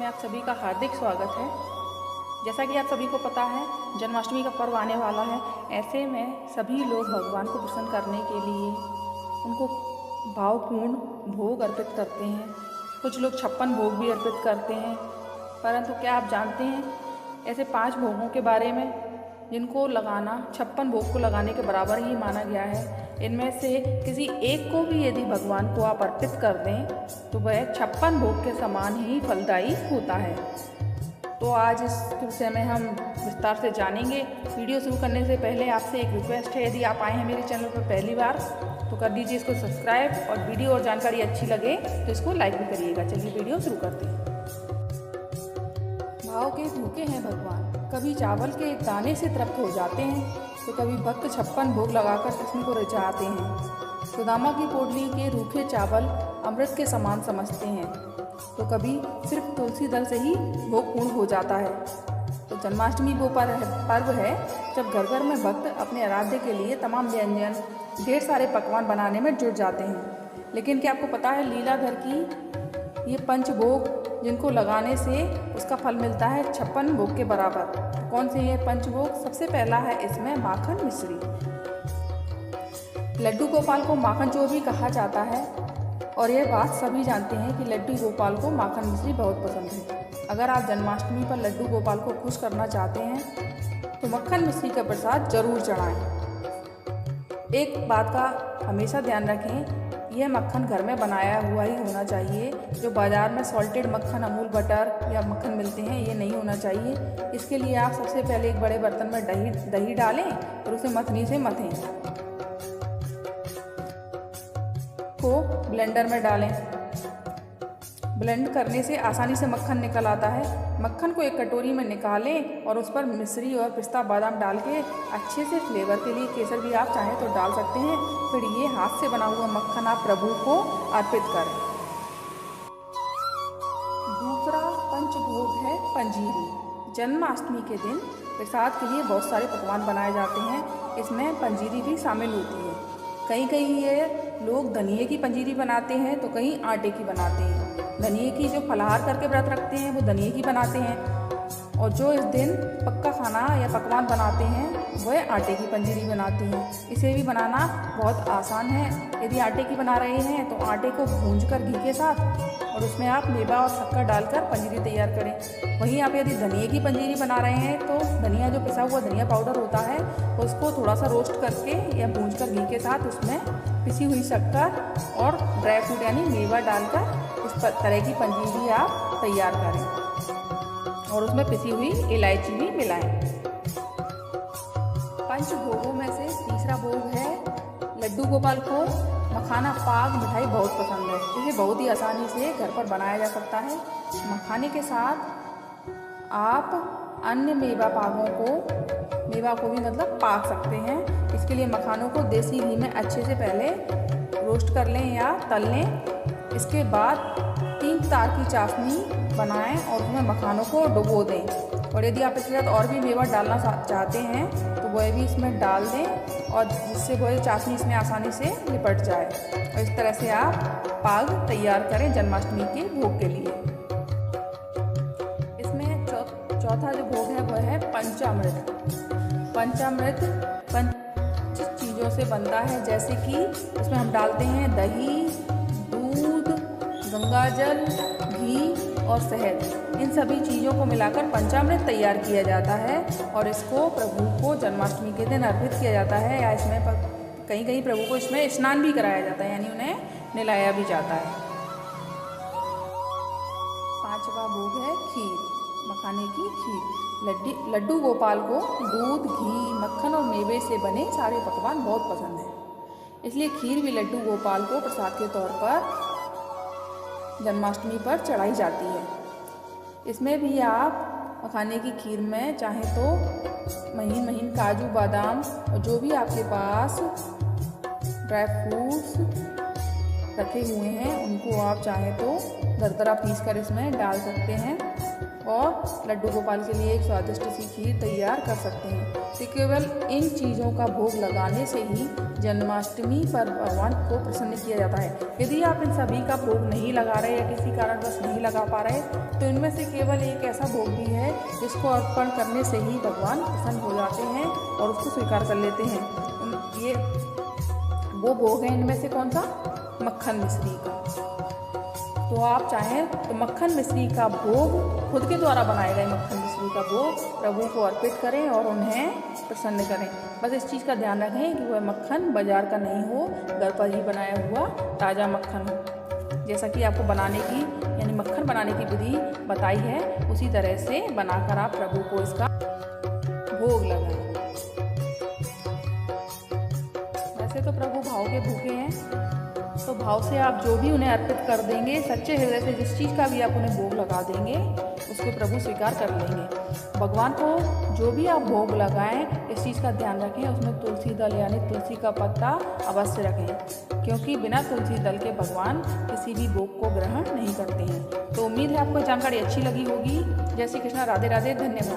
आप सभी का हार्दिक स्वागत है। जैसा कि आप सभी को पता है, जन्माष्टमी का पर्व आने वाला है। ऐसे में सभी लोग भगवान को प्रसन्न करने के लिए उनको भावपूर्ण भोग अर्पित करते हैं। कुछ लोग 56 भोग भी अर्पित करते हैं। परंतु क्या आप जानते हैं ऐसे 5 भोगों के बारे में जिनको लगाना 56 भोग को लगाने के बराबर ही माना गया है। इनमें से किसी एक को भी यदि भगवान को आप अर्पित कर दें तो वह 56 भोग के समान ही फलदायी होता है। तो आज इस विषय में हम विस्तार से जानेंगे। वीडियो शुरू करने से पहले आपसे एक रिक्वेस्ट है, यदि आप आए हैं मेरे चैनल पर पहली बार तो कर दीजिए इसको सब्सक्राइब, और वीडियो और जानकारी अच्छी लगे तो इसको लाइक भी करिएगा। चलिए वीडियो शुरू करते हैं। भाव के भूखे हैं भगवान, कभी चावल के दाने से तृप्त हो जाते हैं तो कभी भक्त 56 भोग लगाकर कृष्ण को रिझाते हैं। सुदामा की पोटली के रूखे चावल अमृत के समान समझते हैं तो कभी सिर्फ तुलसी दल से ही भोग पूर्ण हो जाता है। तो जन्माष्टमी वो पर्व है जब घर घर में भक्त अपने आराध्य के लिए तमाम व्यंजन ढेर सारे पकवान बनाने में जुट जाते हैं। लेकिन क्या आपको पता है लीलाधर की ये पंचभोग जिनको लगाने से उसका फल मिलता है 56 भोग के बराबर। कौन से ये पंचभोग? सबसे पहला है इसमें माखन मिश्री। लड्डू गोपाल को माखन चोर भी कहा जाता है और यह बात सभी जानते हैं कि लड्डू गोपाल को माखन मिश्री बहुत पसंद है। अगर आप जन्माष्टमी पर लड्डू गोपाल को खुश करना चाहते हैं तो मक्खन मिश्री का प्रसाद जरूर चढ़ाएं। एक बात का हमेशा ध्यान रखें, यह मक्खन घर में बनाया हुआ ही होना चाहिए। जो बाज़ार में सॉल्टेड मक्खन, अमूल बटर या मक्खन मिलते हैं, ये नहीं होना चाहिए। इसके लिए आप सबसे पहले एक बड़े बर्तन में दही डालें और उसे मथनी से मथें को ब्लेंडर में डालें। ब्लेंड करने से आसानी से मक्खन निकल आता है। मक्खन को एक कटोरी में निकालें और उस पर मिश्री और पिस्ता बादाम डाल के अच्छे से फ्लेवर के लिए केसर भी आप चाहें तो डाल सकते हैं। फिर ये हाथ से बना हुआ मक्खन आप प्रभु को अर्पित करें। दूसरा पंचभोग है पंजीरी। जन्माष्टमी के दिन प्रसाद के लिए बहुत सारे पकवान बनाए जाते हैं, इसमें पंजीरी भी शामिल होती है। कहीं ये लोग धनिये की पंजीरी बनाते हैं तो कहीं आटे की बनाते हैं। धनिये की जो फलाहार करके व्रत रखते हैं वो धनिये की बनाते हैं, और जो इस दिन पक्का खाना या पकवान बनाते हैं वह आटे की पंजीरी बनाते हैं। इसे भी बनाना बहुत आसान है। यदि आटे की बना रहे हैं तो आटे को भूंजकर घी के साथ और उसमें आप मेवा और शक्कर डालकर पंजीरी तैयार करें। वहीं आप यदि धनिये की पंजीरी बना रहे हैं तो धनिया, जो पिसा हुआ धनिया पाउडर होता है, उसको थोड़ा सा रोस्ट करके या भूंजकर घी के साथ उसमें पिसी हुई शक्कर और ड्राई फ्रूट यानी मेवा डालकर इस तरह की पंजीरी आप तैयार करें और उसमें पिसी हुई इलायची भी मिलाएं। पंच भोगों में से तीसरा भोग है लड्डू गोपाल को मखाना पाक मिठाई बहुत पसंद है। इसे बहुत ही आसानी से घर पर बनाया जा सकता है। मखाने के साथ आप अन्य मेवा को भी मतलब पाक सकते हैं। इसके लिए मखानों को देसी घी में अच्छे से पहले रोस्ट कर लें या तल लें। इसके बाद 3 तार की चाशनी बनाएं और उसमें मखानों को डुबो दें, और यदि आप इसके साथ और भी मेवा डालना चाहते हैं तो वह भी इसमें डाल दें, और जिससे वह चाशनी इसमें आसानी से लिपट जाए। और इस तरह से आप पाग तैयार करें जन्माष्टमी के भोग के लिए। इसमें चौथा जो भोग है वह है पंचामृत। पंचामृत 5 चीज़ों से बनता है, जैसे कि इसमें हम डालते हैं दही, दूध, गंगाजल, घी और शहद। इन सभी चीज़ों को मिलाकर पंचामृत तैयार किया जाता है और इसको प्रभु को जन्माष्टमी के दिन अर्पित किया जाता है, या इसमें कहीं प्रभु को इसमें स्नान भी कराया जाता है, यानी उन्हें नहलाया भी जाता है। 5वां भोग है खीर, मखाने की खीर। लड्डू गोपाल को दूध, घी, मक्खन और मेवे से बने सारे पकवान बहुत पसंद हैं, इसलिए खीर भी लड्डू गोपाल को प्रसाद के तौर पर जन्माष्टमी पर चढ़ाई जाती है। इसमें भी आप मखाने की खीर में चाहे तो महीन महीन काजू, बादाम और जो भी आपके पास ड्राई फ्रूट्स रखे हुए हैं उनको आप चाहे तो दरदरा पीस कर इसमें डाल सकते हैं, और लड्डू गोपाल के लिए एक स्वादिष्ट सी खीर तैयार कर सकते हैं। तो केवल इन चीज़ों का भोग लगाने से ही जन्माष्टमी पर भगवान को प्रसन्न किया जाता है। यदि आप इन सभी का भोग नहीं लगा रहे या किसी कारणवश नहीं लगा पा रहे तो इनमें से केवल एक ऐसा भोग भी है जिसको अर्पण करने से ही भगवान प्रसन्न हो जाते हैं और उसको स्वीकार कर लेते हैं। ये वो भोग है, इनमें से कौन सा? मक्खन मिश्री का। तो आप चाहें तो मक्खन मिश्री का भोग, खुद के द्वारा बनाए गए मक्खन मिश्री का भोग प्रभु को अर्पित करें और उन्हें प्रसन्न करें। बस इस चीज़ का ध्यान रखें कि वह मक्खन बाजार का नहीं हो, घर पर ही बनाया हुआ ताज़ा मक्खन हो। जैसा कि आपको बनाने की यानी मक्खन बनाने की विधि बताई है उसी तरह से बनाकर आप प्रभु को इसका भोग लगाएं। वैसे तो प्रभु भाव के भूखे हैं, तो भाव से आप जो भी उन्हें अर्पित कर देंगे, सच्चे हृदय से जिस चीज़ का भी आप उन्हें भोग लगा देंगे उसको प्रभु स्वीकार कर लेंगे। भगवान को जो भी आप भोग लगाएं इस चीज़ का ध्यान रखें, उसमें तुलसी दल यानी तुलसी का पत्ता अवश्य रखें, क्योंकि बिना तुलसी दल के भगवान किसी भी भोग को ग्रहण नहीं करते हैं। तो उम्मीद है आपको जानकारी अच्छी लगी होगी। जय श्री कृष्णा, राधे राधे, धन्यवाद।